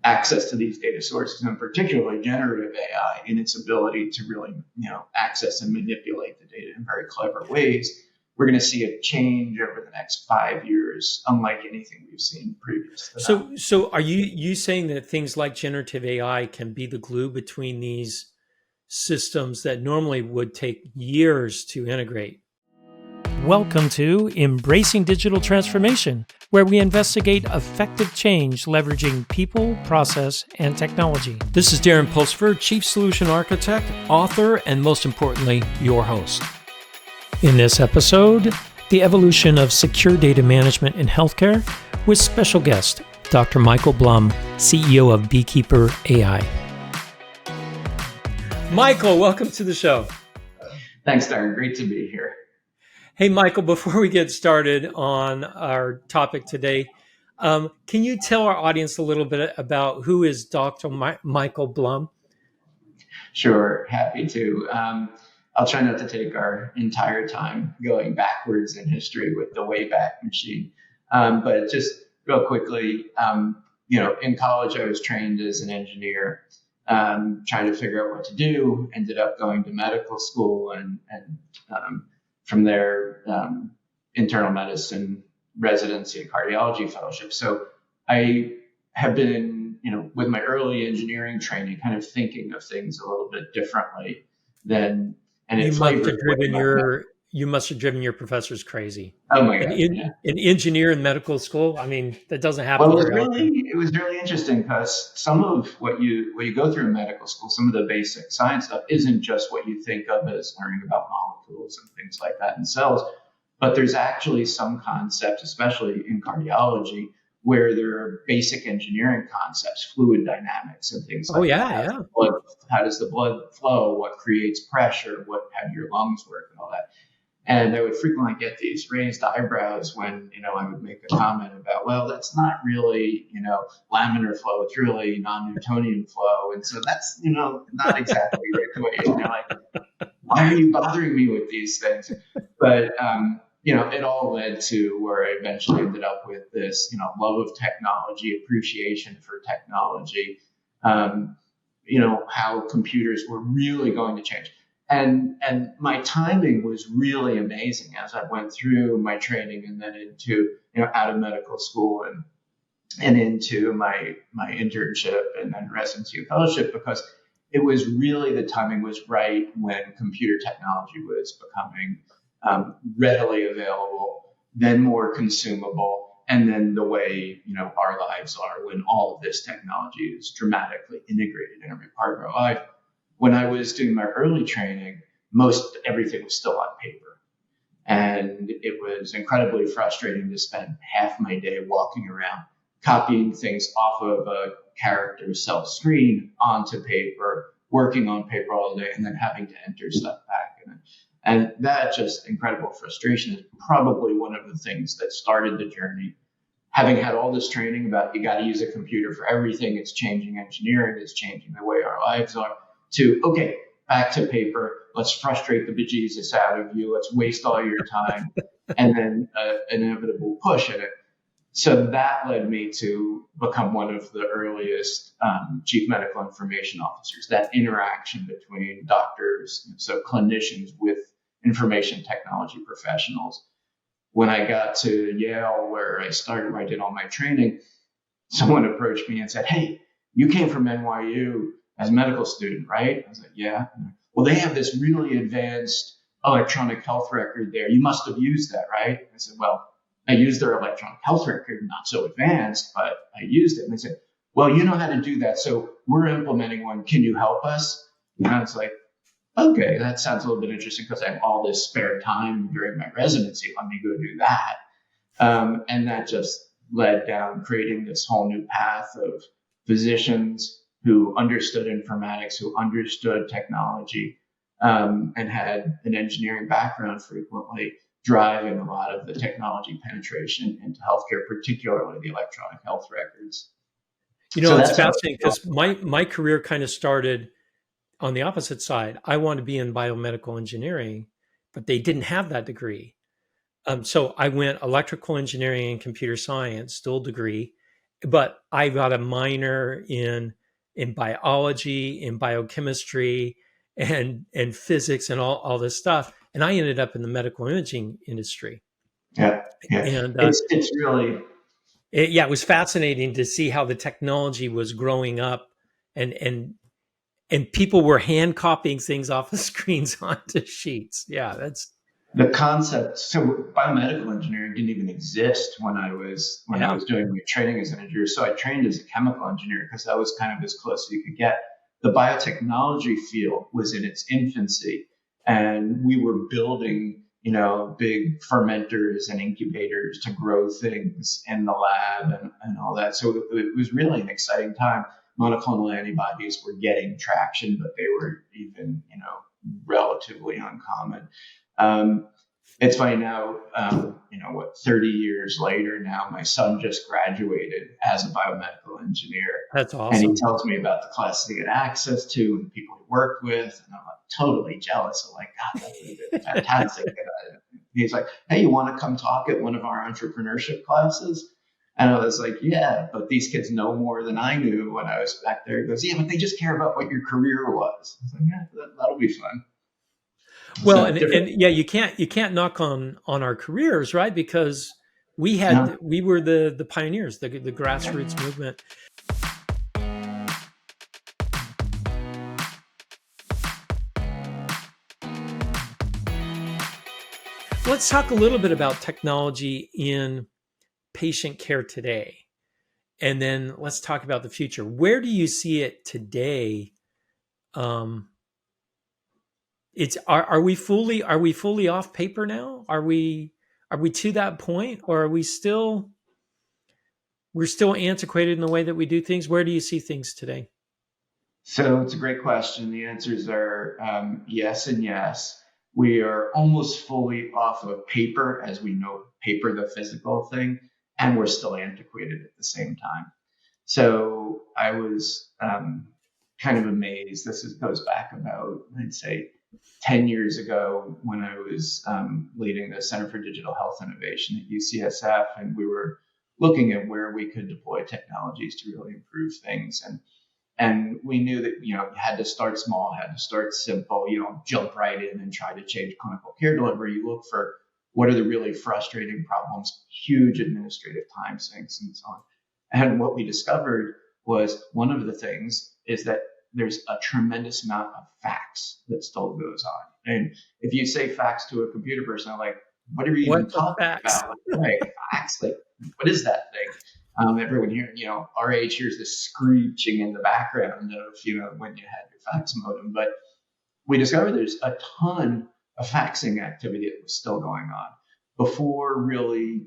access to these data sources, and particularly generative AI in its ability to really, access and manipulate the data in very clever ways, we're going to see a change over the next 5 years, unlike anything we've seen previous to that. So are you saying that things like generative AI can be the glue between these systems that normally would take years to integrate? Welcome to Embracing Digital Transformation, where we investigate effective change leveraging people, process, and technology. This is Darren Pulsford, Chief Solution Architect, author, and most importantly, your host. In this episode, the evolution of secure data management in healthcare with special guest, Dr. Michael Blum, CEO of Beekeeper AI. Michael, welcome to the show. Thanks, Darren. Great to be here. Hey, Michael, before we get started on our topic today, can you tell our audience a little bit about who is Dr. Michael Blum? Sure, happy to. I'll try not to take our entire time going backwards in history with the Wayback Machine. But just real quickly, in college, I was trained as an engineer, trying to figure out what to do, ended up going to medical school and from there, internal medicine residency and cardiology fellowship. So I have been, with my early engineering training, kind of thinking of things a little bit differently than, and you must have driven your professors crazy. Oh my God! An engineer in medical school. I mean, that doesn't happen. Well, it was really interesting because some of what you go through in medical school, some of the basic science stuff, isn't just what you think of as learning about molecules and things like that in cells, but there's actually some concepts, especially in cardiology, where there are basic engineering concepts, fluid dynamics and things like that. How does the blood flow? What creates pressure? How do your lungs work and all that? And I would frequently get these raised eyebrows when, I would make a comment about, well, that's not really, laminar flow. It's really non-Newtonian flow. And so that's, not exactly the way, why are you bothering me with these things? But, it all led to where I eventually ended up with this, love of technology, appreciation for technology, how computers were really going to change. And my timing was really amazing as I went through my training and then into, out of medical school and into my internship and then residency and fellowship, because it was really, the timing was right when computer technology was becoming readily available, then more consumable, and then the way, our lives are when all of this technology is dramatically integrated in every part of our life. When I was doing my early training, most everything was still on paper. And it was incredibly frustrating to spend half my day walking around, copying things off of a character self-screen onto paper, working on paper all day, and then having to enter stuff back in it. And that just incredible frustration is probably one of the things that started the journey. Having had all this training about you got to use a computer for everything, it's changing engineering, it's changing the way our lives are, to, okay, back to paper, let's frustrate the bejesus out of you, let's waste all your time, and then an inevitable push at it. So that led me to become one of the earliest chief medical information officers, that interaction between doctors, so clinicians with information technology professionals. When I got to Yale, where I did all my training, someone approached me and said, hey, you came from NYU as a medical student, right? I was like, yeah. Well, they have this really advanced electronic health record there. You must have used that, right? I said, well, I used their electronic health record, not so advanced, but I used it. And they said, well, you know how to do that, so we're implementing one. Can you help us? And I was like, okay, that sounds a little bit interesting because I have all this spare time during my residency. Let me go do that. And that just led down creating this whole new path of physicians who understood informatics, who understood technology, and had an engineering background frequently, driving a lot of the technology penetration into healthcare, particularly the electronic health records. It's fascinating because my career kind of started on the opposite side. I wanted to be in biomedical engineering, but they didn't have that degree. So I went electrical engineering and computer science, dual degree, but I got a minor in biology, in biochemistry, and physics, and all this stuff. And I ended up in the medical imaging industry. Yeah, yeah. And It's really yeah, it was fascinating to see how the technology was growing up, and people were hand copying things off of screens onto sheets. Yeah, that's the concept. So biomedical engineering didn't even exist when I yeah, was doing my training as an engineer. So I trained as a chemical engineer because that was kind of as close as you could get. The biotechnology field was in its infancy, and we were building, big fermenters and incubators to grow things in the lab and all that. So it was really an exciting time. Monoclonal antibodies were getting traction, but they were even, relatively uncommon. Um, it's funny now, 30 years later now, my son just graduated as a biomedical engineer. that's And he awesome. tells me about the classes he had access to and the people he worked with. And I'm like totally jealous. I'm like, God, that would have been fantastic. He's like, hey, you want to come talk at one of our entrepreneurship classes? And I was like, yeah, but these kids know more than I knew when I was back there. He goes, yeah, but they just care about what your career was. I was like, yeah, that'll be fun. Well, So and different. yeah, you can't knock on our careers, right? Because No. we were the pioneers, the grassroots movement. Let's talk a little bit about technology in patient care today, and then let's talk about the future. Where do you see it today? Um, it's are we fully off paper now? Are we to that point, or are we still we're still antiquated in the way that we do things? Where do you see things today? So it's a great question. The answers are yes and yes. We are almost fully off of paper, as we know paper, the physical thing, and we're still antiquated at the same time. So I was kind of amazed. Goes back about, I'd say, 10 years ago when I was leading the Center for Digital Health Innovation at UCSF, and we were looking at where we could deploy technologies to really improve things. And we knew that, you had to start small, had to start simple. You don't jump right in and try to change clinical care delivery. You look for what are the really frustrating problems, huge administrative time sinks and so on. And what we discovered was one of the things is that there's a tremendous amount of fax that still goes on. And if you say fax to a computer person, I'm like, what are you even What the talking facts? about? Like fax, like what is that thing? Everyone here, our age hears this screeching in the background of, when you had your fax modem. But we discovered there's a ton of faxing activity that was still going on before really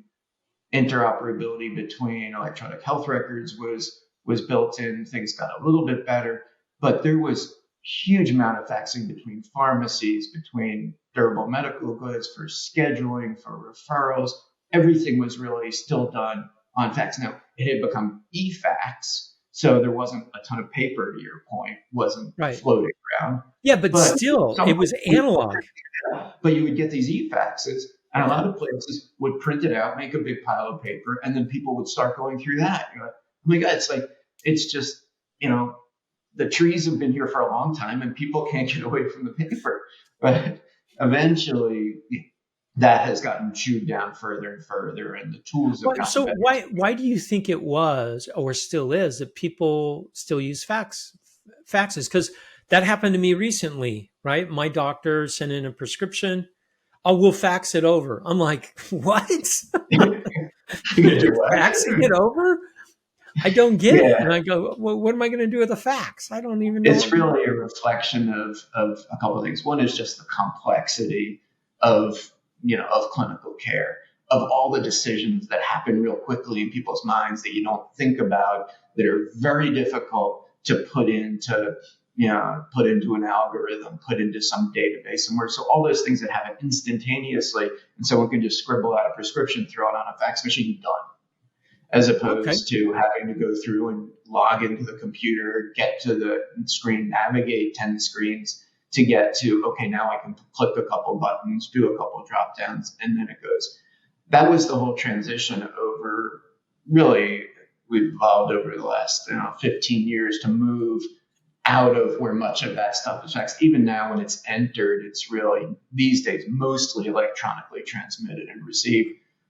interoperability between electronic health records was built in. Things got a little bit better, but there was huge amount of faxing between pharmacies, between durable medical goods, for scheduling, for referrals. Everything was really still done on fax. Now it had become e-fax, so there wasn't a ton of paper, to your point, wasn't Right. floating around. Yeah, but But still, some it was analog. but you would get these e-faxes, and a Yeah. lot of places would print it out, make a big pile of paper, and then people would start going through that. You're like, oh my God, it's just, the trees have been here for a long time and people can't get away from the paper. But eventually that has gotten chewed down further and further, and the tools have gotten So better. why do you think it was or still is that people still use faxes? Because that happened to me recently, right? My doctor sent in a prescription. Oh, we'll fax it over. I'm like, what? You can do You're what? faxing it over? I don't get it. Yeah. And I go, well, what am I going to do with a fax? I don't even know It's what I'm really a reflection of a couple of things. One is just the complexity of of clinical care, of all the decisions that happen real quickly in people's minds that you don't think about, that are very difficult to put into an algorithm, put into some database somewhere. So all those things that happen instantaneously, and someone can just scribble out a prescription, throw it on a fax machine, done, as okay. opposed to having to go through and log into the computer, get to the screen, navigate 10 screens to get to, okay, now I can click a couple buttons, do a couple drop downs, and then it goes. That was the whole transition over really we've evolved over the last 15 years to move out of where much of that stuff affects. Even now, when it's entered, it's really these days mostly electronically transmitted and received.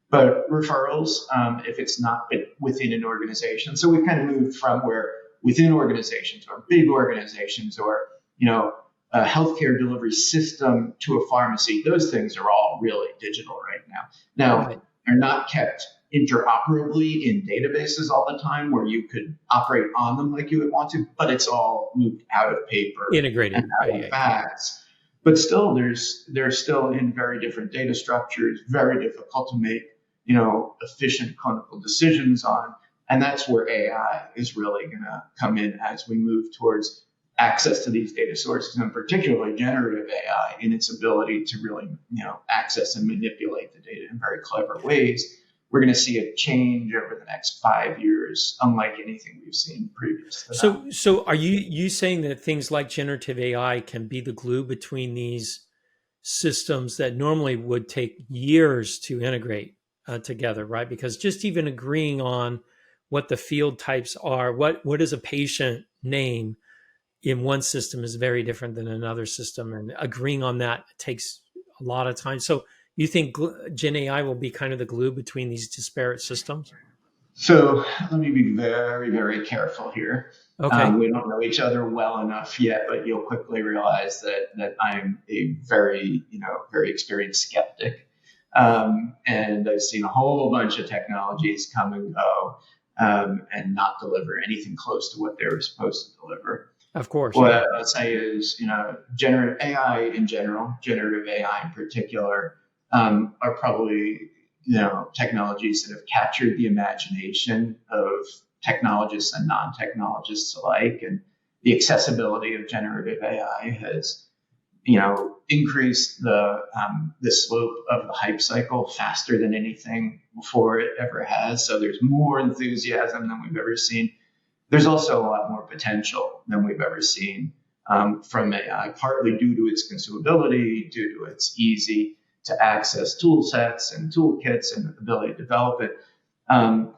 But referrals, if it's not within an organization, so we've kind of moved from where within organizations or big organizations or a healthcare delivery system to a pharmacy. Those things are all really digital right now. Now, Right. they're not kept interoperably in databases all the time where you could operate on them like you would want to, but it's all moved out of paper and Integrated. out of fax. But still, they're still in very different data structures, very difficult to make, efficient clinical decisions on. And that's where AI is really going to come in as we move towards access to these data sources, and particularly generative AI in its ability to really, access and manipulate the data in very clever ways. We're going to see a change over the next 5 years, unlike anything we've seen previous to that. So are you saying that things like generative AI can be the glue between these systems that normally would take years to integrate together, right? Because just even agreeing on what the field types are, what is a patient name in one system is very different than another system, and agreeing on that takes a lot of time. So you think Gen AI will be kind of the glue between these disparate systems? So let me be very, very careful here. Okay, We don't know each other well enough yet, but you'll quickly realize that I'm a very, very experienced skeptic. And I've seen a whole bunch of technologies come and go and not deliver anything close to what they were supposed to deliver. of course, What yeah, I'll say is, generative AI in general, generative AI in particular, are probably, technologies that have captured the imagination of technologists and non-technologists alike. And the accessibility of generative AI has, increased the slope of the hype cycle faster than anything before it ever has. So there's more enthusiasm than we've ever seen. There's also a lot more potential than we've ever seen from AI, partly due to its consumability, due to its easy to access tool sets and toolkits and ability to develop it.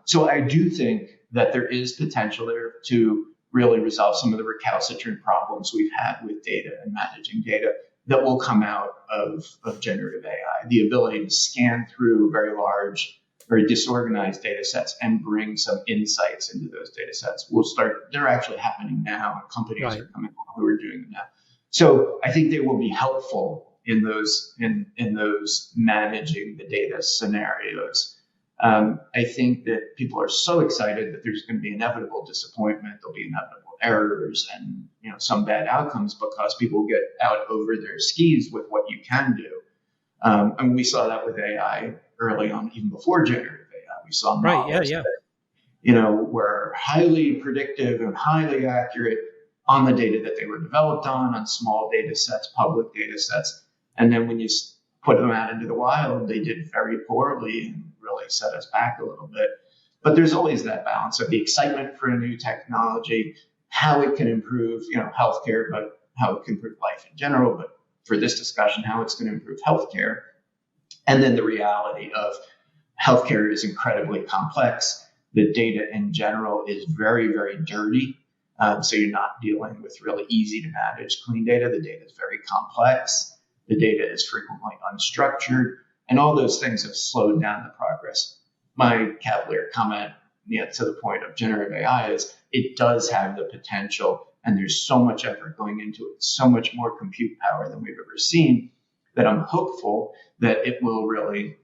So I do think that there is potential there to really resolve some of the recalcitrant problems we've had with data and managing data that will come out of generative AI. The ability to scan through very large, very disorganized data sets and bring some insights into those data sets. They're actually happening now, and companies right. are coming along who are doing them now. So I think they will be helpful in those managing the data scenarios. I think that people are so excited that there's going to be inevitable disappointment. There'll be inevitable errors and some bad outcomes because people get out over their skis with what you can do. And we saw that with AI early on, even before generative AI. We saw Right. Yeah. models Yeah. that were highly predictive and highly accurate on the data that they were developed on small data sets, public data sets. And then when you put them out into the wild, they did very poorly and really set us back a little bit. But there's always that balance of the excitement for a new technology, how it can improve, healthcare, but how it can improve life in general. But for this discussion, how it's going to improve healthcare. And then the reality of healthcare is incredibly complex. The data in general is very, very dirty. So you're not dealing with really easy to manage clean data. The data is very complex. The data is frequently unstructured, and all those things have slowed down the progress. My cavalier comment, to the point of generative AI is it does have the potential, and there's so much effort going into it, so much more compute power than we've ever seen, that I'm hopeful that it will really,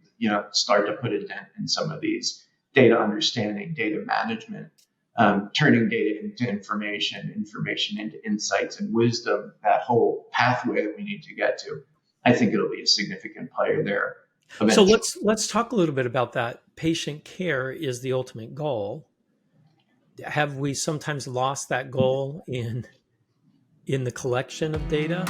start to put a dent in some of these data understanding, data management, turning data into information, information into insights and wisdom, that whole pathway that we need to get to. I think it'll be a significant player there So eventually. let's talk a little bit about that. Patient care is the ultimate goal. Have we sometimes lost that goal in the collection of data?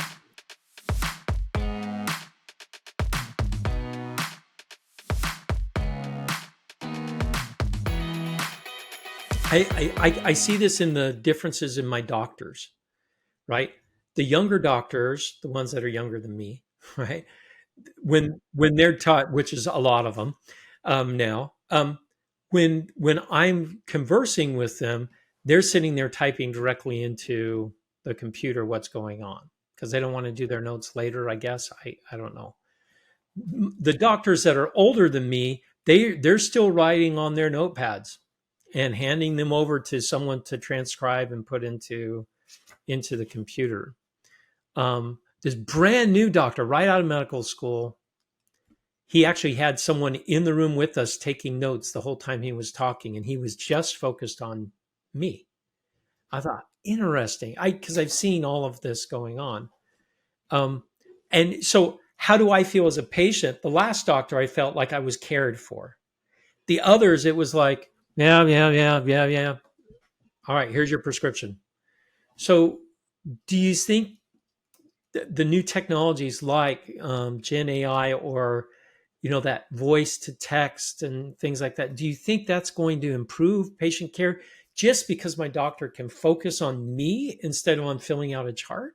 I see this in the differences in my doctors, right? The younger doctors, the ones that are younger than me, right? When they're taught, which is a lot of them now, when I'm conversing with them, they're sitting there typing directly into the computer what's going on because they don't want to do their notes later, I guess. I don't know. The doctors that are older than me, they're still writing on their notepads and handing them over to someone to transcribe and put into the computer. This brand new doctor right out of medical school, he actually had someone in the room with us taking notes the whole time he was talking, and he was just focused on me. I thought, interesting. Because I've seen all of this going on. And so how do I feel as a patient? The last doctor, I felt like I was cared for. The others, it was like, yeah. All right, here's your prescription. So do you think the new technologies like Gen AI or that voice to text and things like that, do you think that's going to improve patient care just because my doctor can focus on me instead of on filling out a chart?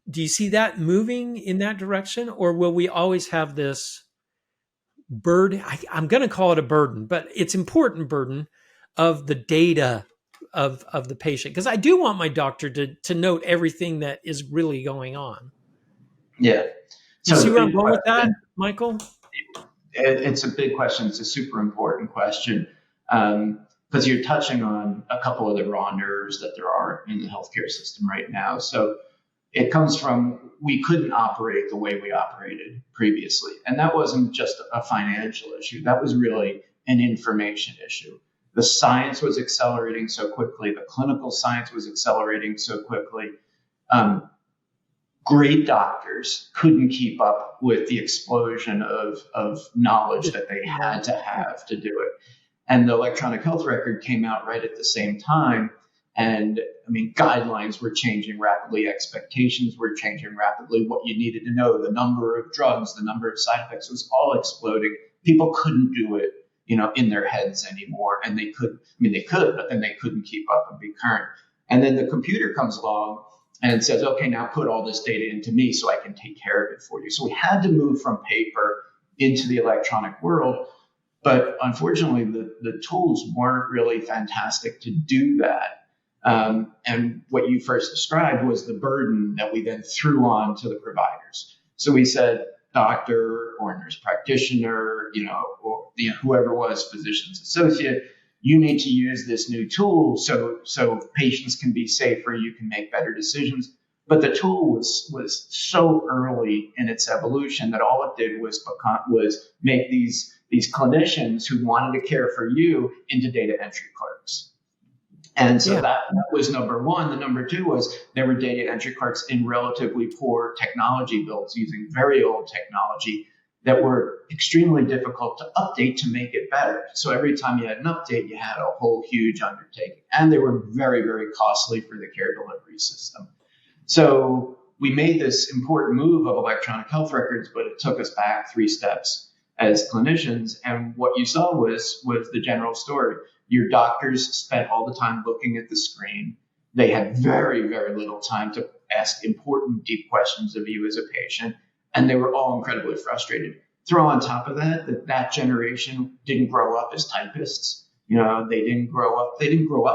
Do you see that moving in that direction, or will we always have this burden? I'm going to call it a burden, but it's important burden of the data of the patient, because I do want my doctor to note everything that is really going on. Yeah. You So see the where I'm big going with that, question, Michael? it's a big question. It's a super important question because you're touching on a couple of the raw nerves that there are in the healthcare system right now. So it comes from we couldn't operate the way we operated previously. And that wasn't just a financial issue. That was really an information issue. The science was accelerating so quickly. The clinical science was accelerating so quickly. Great doctors couldn't keep up with the explosion of knowledge that they had to have to do it. And the electronic health record came out right at the same time. And I mean, guidelines were changing rapidly, expectations were changing rapidly, what you needed to know, the number of drugs, the number of side effects was all exploding. People couldn't do it, in their heads anymore. And they could, but then they couldn't keep up and be current. And then the computer comes along and says, okay, now put all this data into me so I can take care of it for you. So we had to move from paper into the electronic world. But unfortunately, the tools weren't really fantastic to do that. And what you first described was the burden that we then threw on to the providers. So we said, doctor or nurse practitioner, or whoever was physician's associate, you need to use this new tool so patients can be safer, you can make better decisions. But the tool was so early in its evolution that all it did was make these clinicians who wanted to care for you into data entry clerks. And so that was number one. The number two was there were data entry clerks in relatively poor technology builds using very old technology that were extremely difficult to update to make it better. So every time you had an update, you had a whole huge undertaking. And they were very, very costly for the care delivery system. So we made this important move of electronic health records, but it took us back 3 steps as clinicians. And what you saw was the general story. Your doctors spent all the time looking at the screen. They had very, very little time to ask important, deep questions of you as a patient. And they were all incredibly frustrated. Throw on top of that generation didn't grow up as typists. They didn't grow up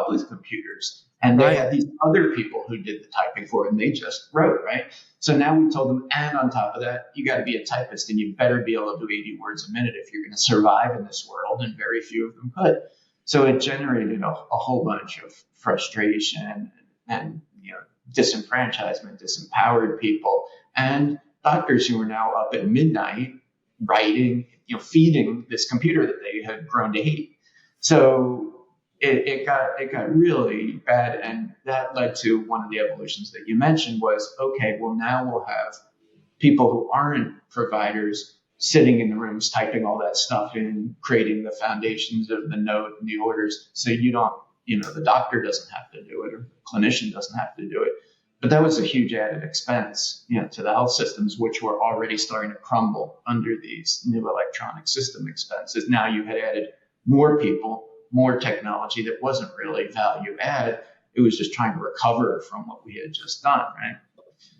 with computers. And they had these other people who did the typing for them. They just wrote, right? So now we told them, and on top of that, you got to be a typist and you better be able to do 80 words a minute if you're going to survive in this world. And very few of them could. So it generated a whole bunch of frustration and disenfranchisement, disempowered people, and doctors who were now up at midnight writing, feeding this computer that they had grown to hate. So it got really bad, and that led to one of the evolutions that you mentioned was, okay, well, now we'll have people who aren't providers sitting in the rooms typing all that stuff in, creating the foundations of the note and the orders, so you don't, the doctor doesn't have to do it, or the clinician doesn't have to do it. But that was a huge added expense, to the health systems, which were already starting to crumble under these new electronic system expenses. Now you had added more people, more technology that wasn't really value add. It was just trying to recover from what we had just done, right?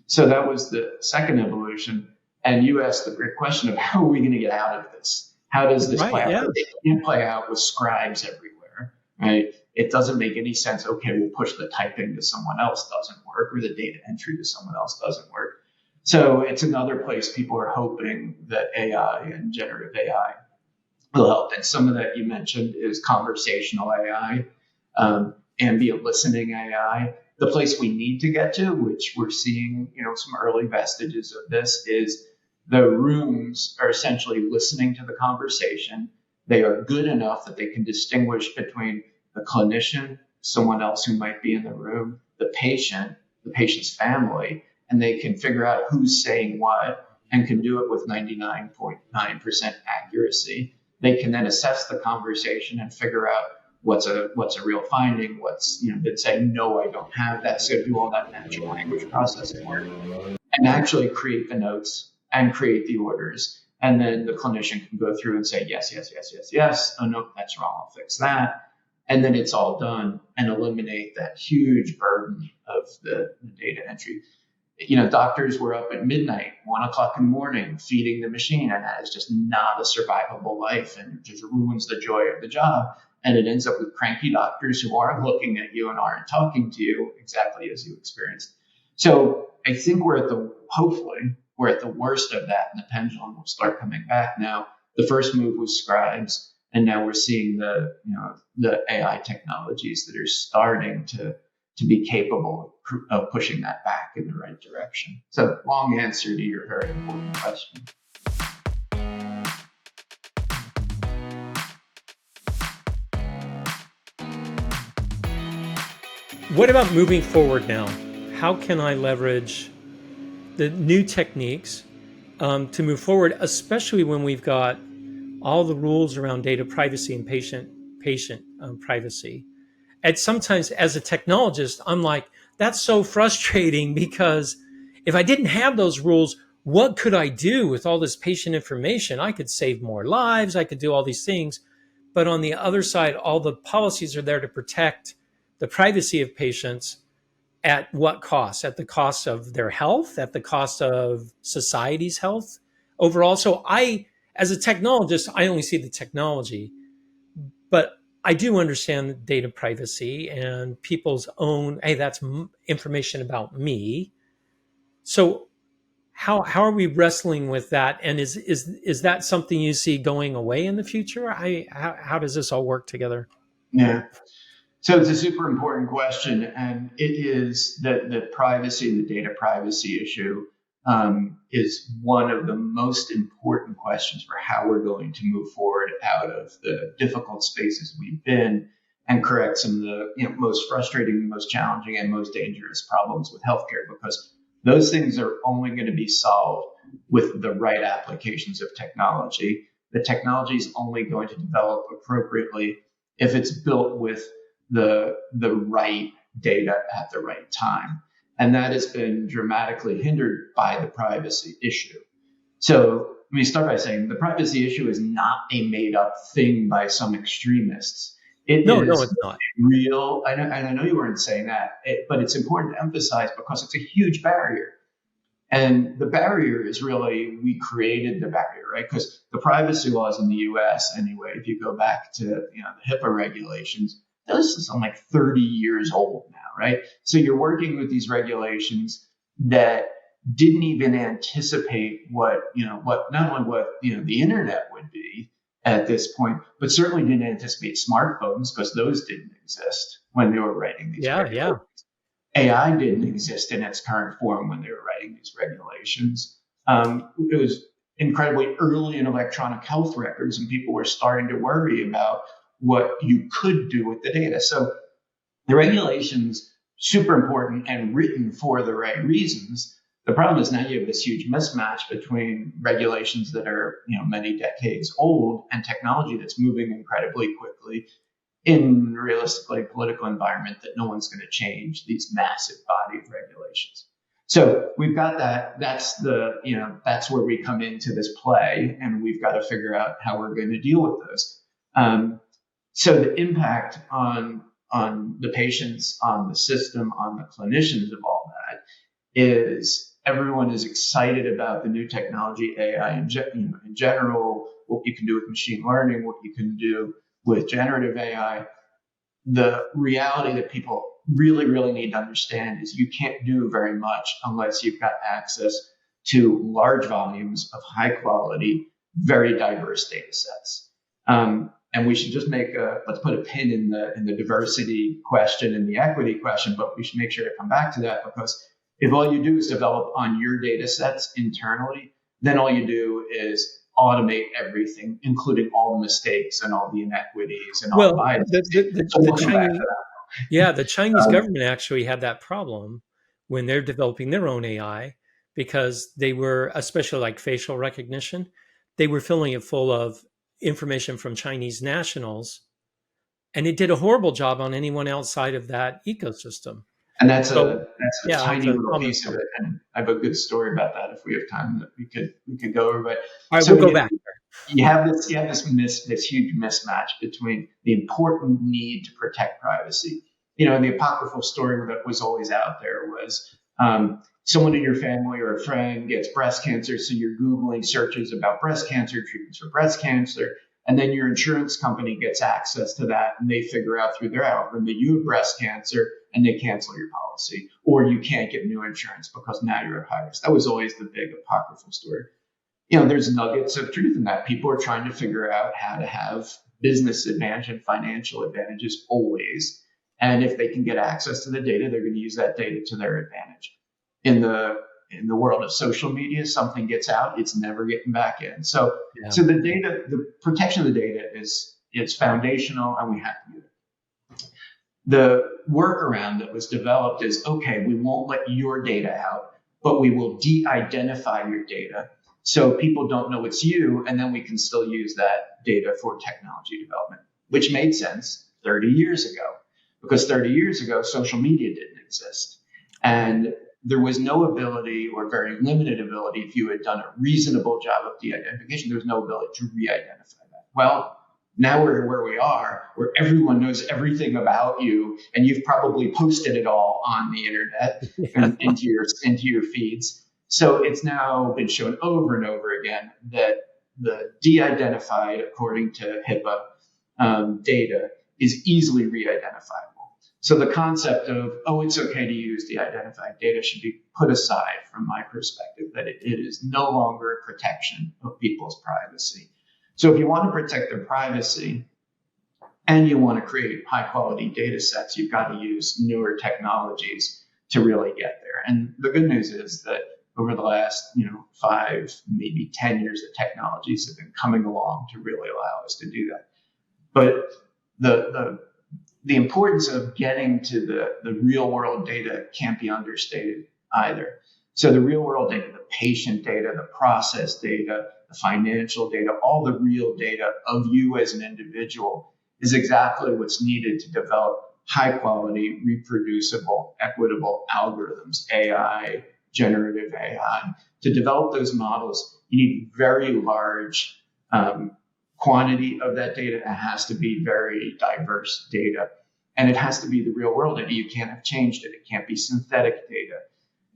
So that was the second evolution. And you asked the great question of how are we going to get out of this? How does this play Right. out? Yeah. But it can't play out with scribes everywhere, right? It doesn't make any sense. Okay, we'll push the typing to someone else doesn't work, or the data entry to someone else doesn't work. So it's another place people are hoping that AI and generative AI will help. And some of that you mentioned is conversational AI, ambient listening AI. The place we need to get to, which we're seeing, some early vestiges of this, is the rooms are essentially listening to the conversation. They are good enough that they can distinguish between the clinician, someone else who might be in the room, the patient, the patient's family, and they can figure out who's saying what and can do it with 99.9% accuracy. They can then assess the conversation and figure out what's a real finding, what's been saying, no, I don't have that. So do all that natural language processing work and actually create the notes and create the orders. And then the clinician can go through and say, yes, yes, yes, yes, yes. Oh, no, that's wrong. I'll fix that. And then it's all done and eliminate that huge burden of the data entry. Doctors were up at midnight, 1 o'clock in the morning, feeding the machine, and that is just not a survivable life and it just ruins the joy of the job. And it ends up with cranky doctors who aren't looking at you and aren't talking to you exactly as you experienced. So I think hopefully we're at the worst of that, and the pendulum will start coming back now. The first move was scribes, and now we're seeing the AI technologies that are starting to be capable of pushing that back in the right direction. So long answer to your very important question. What about moving forward now? How can I leverage the new techniques to move forward, especially when we've got all the rules around data privacy and patient privacy? And sometimes as a technologist, I'm like, that's so frustrating because if I didn't have those rules, what could I do with all this patient information? I could save more lives. I could do all these things. But on the other side, all the policies are there to protect the privacy of patients at what cost? At the cost of their health, at the cost of society's health overall. So as a technologist, I only see the technology, but I do understand data privacy and people's own, hey, that's information about me. So how are we wrestling with that? And is that something you see going away in the future? How does this all work together? Yeah. So it's a super important question, and it is that the privacy, the data privacy issue, is one of the most important questions for how we're going to move forward out of the difficult spaces we've been and correct some of the most frustrating, most challenging, and most dangerous problems with healthcare, because those things are only going to be solved with the right applications of technology. The technology is only going to develop appropriately if it's built with the right data at the right time. And that has been dramatically hindered by the privacy issue. So let me start by saying the privacy issue is not a made up thing by some extremists. No, it's not real. And I know you weren't saying that, but it's important to emphasize because it's a huge barrier. And the barrier is really, we created the barrier, right? Because the privacy laws in the US, anyway, if you go back to the HIPAA regulations, this is like 30 years old now, right? So you're working with these regulations that didn't even anticipate what not only what the internet would be at this point, but certainly didn't anticipate smartphones because those didn't exist when they were writing these regulations. AI didn't exist in its current form when they were writing these regulations. It was incredibly early in electronic health records, and people were starting to worry about what you could do with the data. So the regulations, super important and written for the right reasons. The problem is now you have this huge mismatch between regulations that are many decades old and technology that's moving incredibly quickly in realistically a political environment that no one's going to change these massive body of regulations. So we've got that. That's that's where we come into this play, and we've got to figure out how we're going to deal with those. So the impact on the patients, on the system, on the clinicians of all that is everyone is excited about the new technology, AI in general, what you can do with machine learning, what you can do with generative AI. The reality that people really, really need to understand is you can't do very much unless you've got access to large volumes of high quality, very diverse data sets. And we should just let's put a pin in the diversity question and the equity question, but we should make sure to come back to that, because if all you do is develop on your data sets internally, then all you do is automate everything, including all the mistakes and all the inequities and all the biases. The Chinese government actually had that problem when they're developing their own AI, because they were, especially like facial recognition, they were filling it full of information from Chinese nationals, and it did a horrible job on anyone outside of that ecosystem. And that's a tiny little piece of it. And I have a good story about that if we have time that we could go over. But all right, we'll go back. You have this huge mismatch between the important need to protect privacy. The apocryphal story that was always out there was someone in your family or a friend gets breast cancer, so you're Googling searches about breast cancer, treatments for breast cancer, and then your insurance company gets access to that, and they figure out through their algorithm that you have breast cancer, and they cancel your policy, or you can't get new insurance because now you're at high risk. That was always the big apocryphal story. There's nuggets of truth in that. People are trying to figure out how to have business advantage and financial advantages always. And if they can get access to the data, they're going to use that data to their advantage. In the world of social media, something gets out, it's never getting back in. So the data, the protection of the data it's foundational, and we have to do it. The workaround that was developed is, okay, we won't let your data out, but we will de-identify your data so people don't know it's you, and then we can still use that data for technology development, which made sense 30 years ago, because 30 years ago, social media didn't exist. And there was no ability, or very limited ability, if you had done a reasonable job of de-identification, there was no ability to re-identify that. Well, now we're where we are, where everyone knows everything about you, and you've probably posted it all on the internet and into your feeds. So it's now been shown over and over again that the de-identified, according to HIPAA data, is easily re-identifiable. So the concept of, it's okay to use de-identified data should be put aside from my perspective, that it is no longer a protection of people's privacy. So if you want to protect their privacy and you want to create high quality data sets, you've got to use newer technologies to really get there. And the good news is that over the last 5, maybe 10 years, the technologies have been coming along to really allow us to do that. But the importance of getting to the real world data can't be understated either. So the real world data, the patient data, the process data, the financial data, all the real data of you as an individual is exactly what's needed to develop high quality, reproducible, equitable algorithms, AI, generative AI. To develop those models, you need very large quantity of that data. It has to be very diverse data, and it has to be the real world data. You can't have changed it. It can't be synthetic data.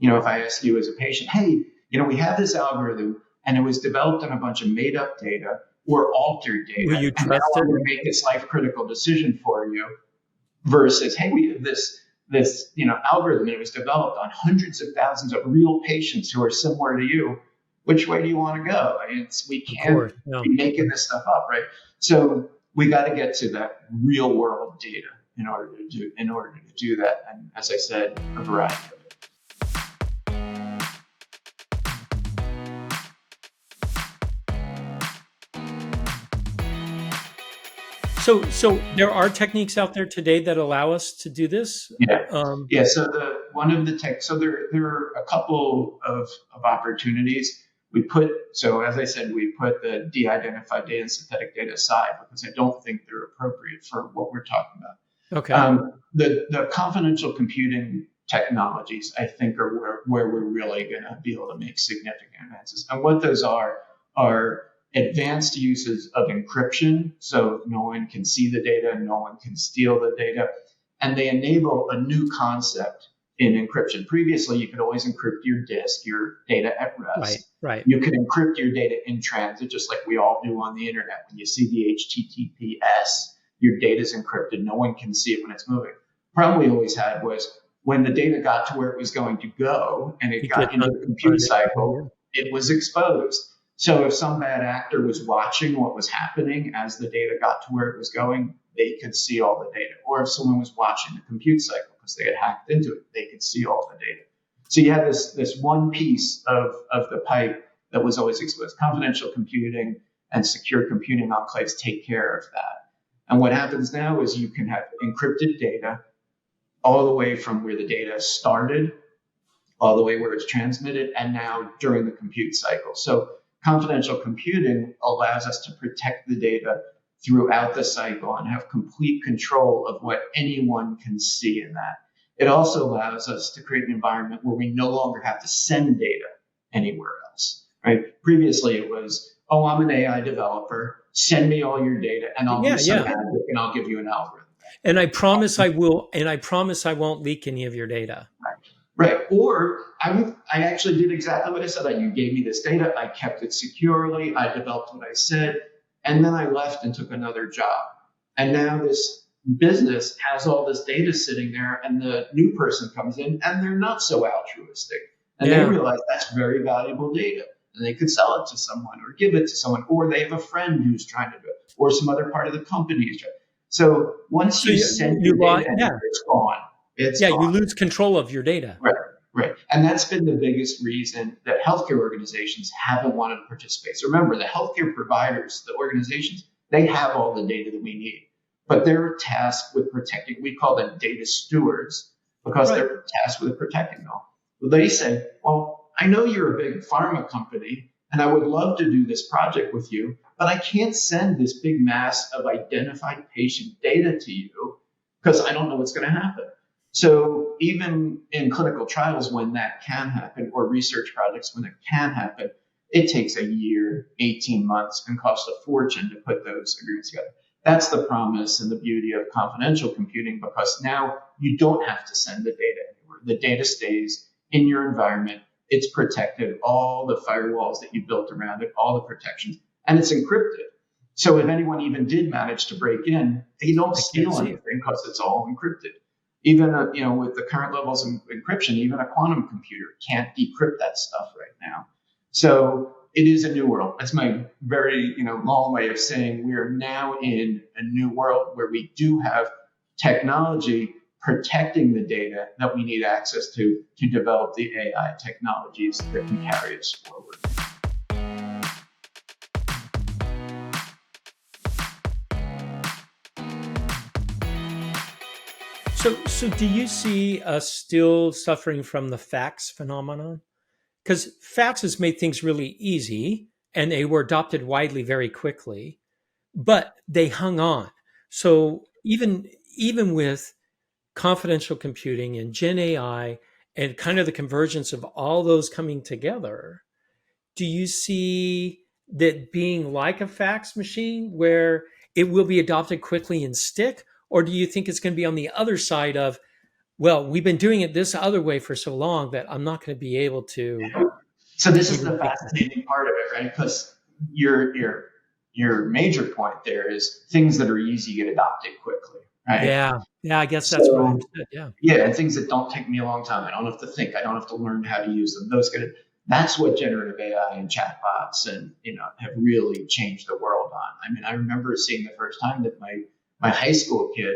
If I ask you as a patient, hey, we have this algorithm and it was developed on a bunch of made up data or altered data. Will you trust it? I'm going to make this life critical decision for you, versus, hey, we have this algorithm, and it was developed on hundreds of thousands of real patients who are similar to you. Which way do you want to go? We can't be making this stuff up, right? So we got to get to that real world data in order to do that. And as I said, a variety of it. So there are techniques out there today that allow us to do this. Yeah. So there are a couple of opportunities. As I said, we put the de-identified data and synthetic data aside because I don't think they're appropriate for what we're talking about. Okay. The confidential computing technologies, I think, are where we're really going to be able to make significant advances. And what those are advanced uses of encryption, so no one can see the data, no one can steal the data, and they enable a new concept in encryption. Previously, you could always encrypt your disk, your data at Right, rest. right. You could encrypt your data in transit, just like we all do on the internet. When you see the HTTPS, your data is encrypted. No one can see it when it's moving. Problem we always had was when the data got to where it was going to go and it You got get into the compute cycle, it was exposed. So if some bad actor was watching what was happening as the data got to where it was going, they could see all the data. Or if someone was watching the compute cycle because they had hacked into it, they could see all the data. So you had this one piece of the pipe that was always exposed. Confidential computing and secure computing enclaves take care of that. And what happens now is you can have encrypted data all the way from where the data started, all the way where it's transmitted, and now during the compute cycle. So confidential computing allows us to protect the data throughout the cycle and have complete control of what anyone can see in that. It also allows us to create an environment where we no longer have to send data anywhere else, right? Previously it was, oh, I'm an AI developer, send me all your data and I'll do some magic and I'll give you an algorithm. And I promise I will, and I promise I won't leak any of your data. Right. Or I actually did exactly what I said. You gave me this data. I kept it securely. I developed what I said. And then I left and took another job. And now this business has all this data sitting there and the new person comes in and they're not so altruistic. And they realize that's very valuable data. And they could sell it to someone or give it to someone, or they have a friend who's trying to do it, or some other part of the company is trying. So once you send your data anywhere, it's gone. It's gone. You lose control of your data. Right. And that's been the biggest reason that healthcare organizations haven't wanted to participate. So remember, the healthcare providers, the organizations, they have all the data that we need, but they're tasked with protecting. We call them data stewards because they're tasked with protecting them. Well, they say, well, I know you're a big pharma company and I would love to do this project with you, but I can't send this big mass of identified patient data to you because I don't know what's going to happen. So even in clinical trials, when that can happen, or research projects, when it can happen, it takes a year, 18 months, and costs a fortune to put those agreements together. That's the promise and the beauty of confidential computing, because now you don't have to send the data anywhere. The data stays in your environment. It's protected, all the firewalls that you built around it, all the protections, and it's encrypted. So if anyone even did manage to break in, they don't steal anything because it's all encrypted. Even with the current levels of encryption, even a quantum computer can't decrypt that stuff right now. So it is a new world. That's my very long way of saying we are now in a new world where we do have technology protecting the data that we need access to develop the AI technologies that can carry us forward. So do you see us still suffering from the fax phenomenon? Because fax has made things really easy and they were adopted widely very quickly, but they hung on. So even with confidential computing and Gen AI and kind of the convergence of all those coming together, do you see that being like a fax machine where it will be adopted quickly and stick? Or do you think it's going to be on the other side of, well, we've been doing it this other way for so long that I'm not going to be able to. So this is the fascinating part of it, right? Because your major point there is things that are easy get adopted quickly, right? Yeah, I guess that's what I understood. Yeah, and things that don't take me a long time. I don't have to think. I don't have to learn how to use them. That's what generative AI and chatbots and have really changed the world on. I mean, I remember seeing the first time that my high school kid,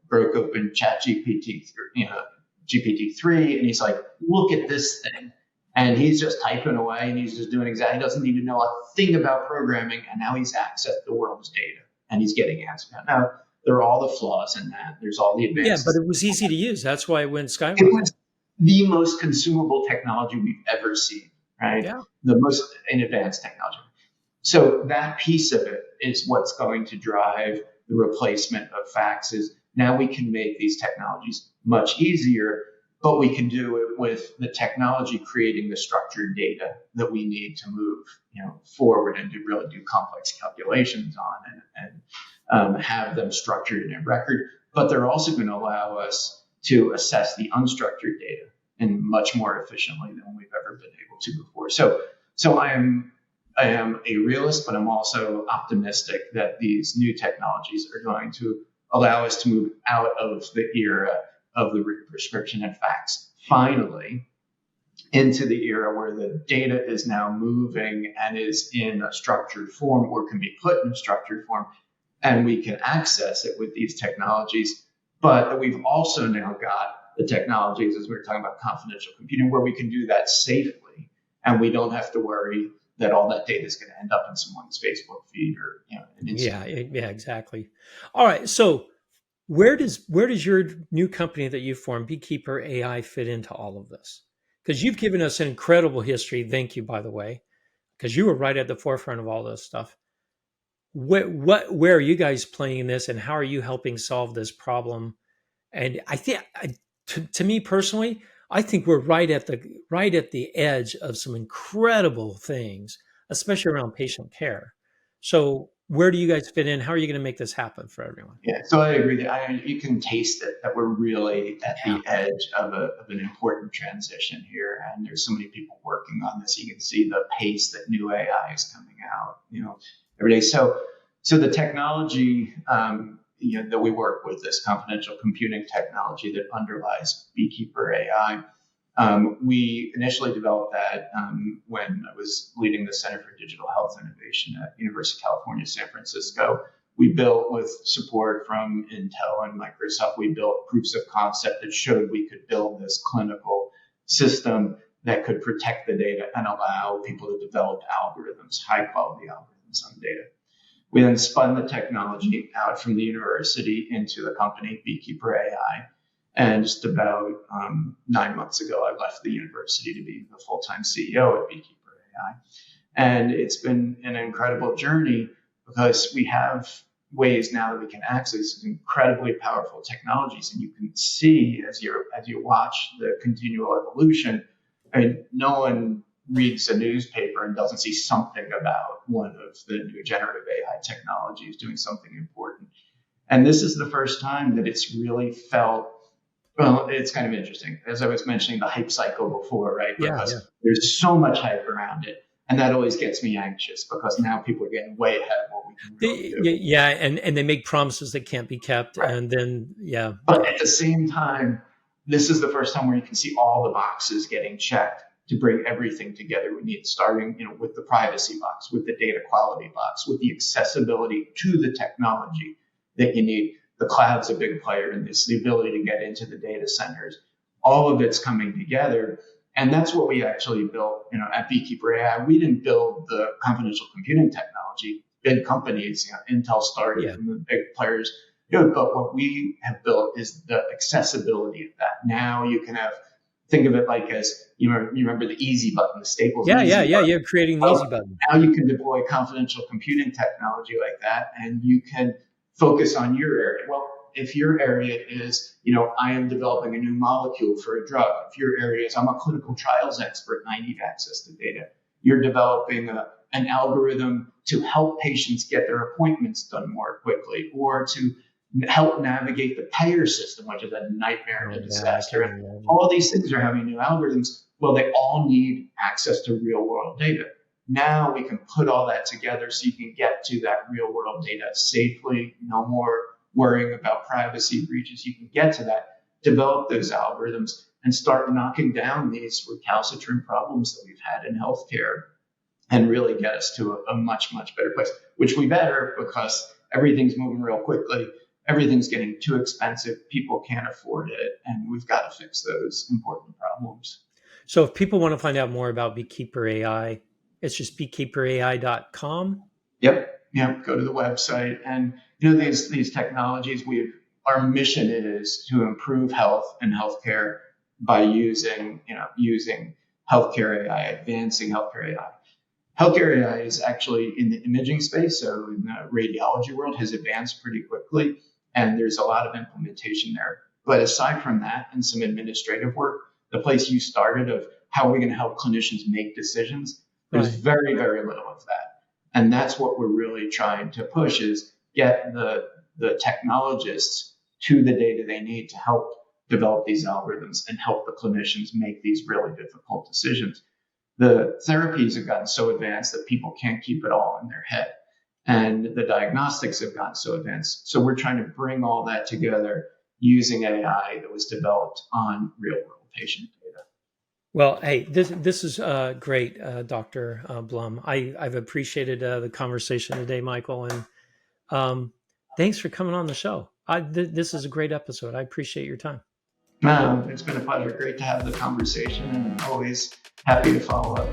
broke open GPT-3, and he's like, look at this thing. And he's just typing away and he's just doing exactly, he doesn't need to know a thing about programming. And now he's accessed the world's data and he's getting answers. Now, there are all the flaws in that. There's all the advances. Yeah, but it was easy to use. That's why it went skyrocketing. It was the most consumable technology we've ever seen, right? Yeah. The most advanced technology. So that piece of it is what's going to drive the replacement of faxes. Now we can make these technologies much easier, but we can do it with the technology creating the structured data that we need to move forward and to really do complex calculations on and have them structured in a record. But they're also going to allow us to assess the unstructured data and much more efficiently than we've ever been able to before. So I am a realist, but I'm also optimistic that these new technologies are going to allow us to move out of the era of the written prescription and fax, finally, into the era where the data is now moving and is in a structured form or can be put in a structured form, and we can access it with these technologies. But we've also now got the technologies, as we were talking about confidential computing, where we can do that safely, and we don't have to worry that all that data is going to end up in someone's Facebook feed or an Instagram. Yeah, exactly. All right, so where does your new company that you formed, Beekeeper AI, fit into all of this? Because you've given us an incredible history. Thank you, by the way, because you were right at the forefront of all this stuff. Where are you guys playing in this, and how are you helping solve this problem? And I think, to me personally, I think we're right at the edge of some incredible things, especially around patient care. So, where do you guys fit in? How are you going to make this happen for everyone? Yeah, so I agree that you can taste it, that we're really at Yeah. the edge of an important transition here, and there's so many people working on this. You can see the pace that new AI is coming out, every day. So the technology, that we work with, this confidential computing technology that underlies Beekeeper AI. We initially developed that when I was leading the Center for Digital Health Innovation at University of California, San Francisco. We built, with support from Intel and Microsoft, we built proofs of concept that showed we could build this clinical system that could protect the data and allow people to develop algorithms, high quality algorithms on data. We then spun the technology out from the university into the company, Beekeeper AI. And just about 9 months ago, I left the university to be the full-time CEO at Beekeeper AI. And it's been an incredible journey because we have ways now that we can access these incredibly powerful technologies. And you can see as you watch the continual evolution, I mean, no one reads a newspaper and doesn't see something about one of the new generative AI technologies doing something important. And this is the first time that it's really felt. Well, it's kind of interesting. As I was mentioning the hype cycle before, right? Because there's so much hype around it. And that always gets me anxious because now people are getting way ahead of what we can really do. Yeah, and they make promises that can't be kept. Right. And then, But at the same time, this is the first time where you can see all the boxes getting checked to bring everything together we need, starting with the privacy box, with the data quality box, with the accessibility to the technology that you need. The cloud's a big player in this, the ability to get into the data centers. All of it's coming together. And that's what we actually built at Beekeeper AI. We didn't build the confidential computing technology. Big companies, Intel started from the big players. But what we have built is the accessibility of that. Now you can think of it like as, you remember the easy button, the Staples easy button. You're creating the easy button. Now you can deploy confidential computing technology like that, and you can focus on your area. Well, if your area is, I am developing a new molecule for a drug. If your area is, I'm a clinical trials expert and I need access to data. You're developing an algorithm to help patients get their appointments done more quickly, or to help navigate the payer system, which is a nightmare and a disaster. All these things are having new algorithms. Well, they all need access to real world data. Now we can put all that together so you can get to that real world data safely, no more worrying about privacy breaches. You can get to that, develop those algorithms, and start knocking down these recalcitrant problems that we've had in healthcare and really get us to a much, much better place, which we better because everything's moving real quickly. Everything's getting too expensive. People can't afford it. And we've got to fix those important problems. So if people want to find out more about Beekeeper AI, it's just beekeeperai.com. Yep. Go to the website. And these technologies, our mission is to improve health and healthcare by using healthcare AI, advancing healthcare AI. Healthcare AI is actually in the imaging space, so in the radiology world, has advanced pretty quickly, and there's a lot of implementation there. But aside from that and some administrative work, the place you started of how are we going to help clinicians make decisions, there's very, very little of that. And that's what we're really trying to push, is get the technologists to the data they need to help develop these algorithms and help the clinicians make these really difficult decisions. The therapies have gotten so advanced that people can't keep it all in their head. And the diagnostics have gotten so advanced. So we're trying to bring all that together using AI that was developed on real world patient data. Well, hey, this is great, Dr. Blum. I've appreciated the conversation today, Michael, and thanks for coming on the show. This is a great episode. I appreciate your time. It's been a pleasure. Great to have the conversation, and always happy to follow up.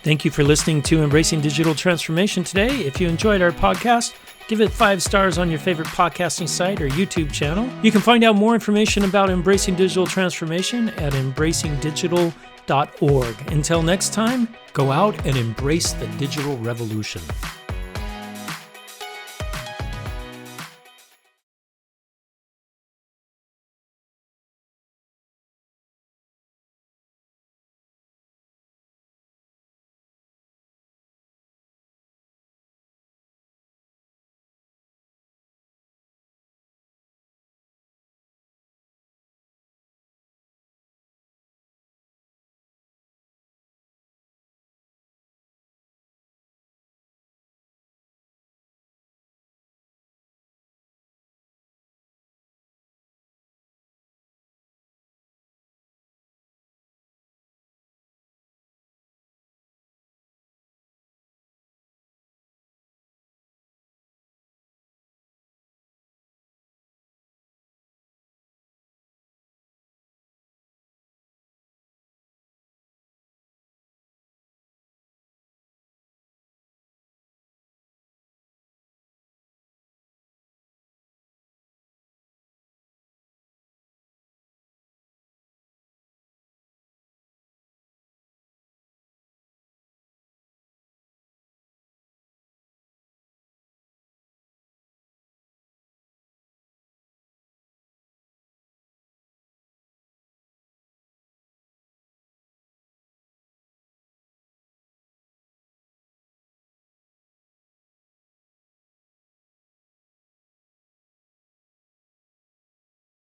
Thank you for listening to Embracing Digital Transformation today. If you enjoyed our podcast, give it 5 stars on your favorite podcasting site or YouTube channel. You can find out more information about Embracing Digital Transformation at embracingdigital.org. Until next time, go out and embrace the digital revolution.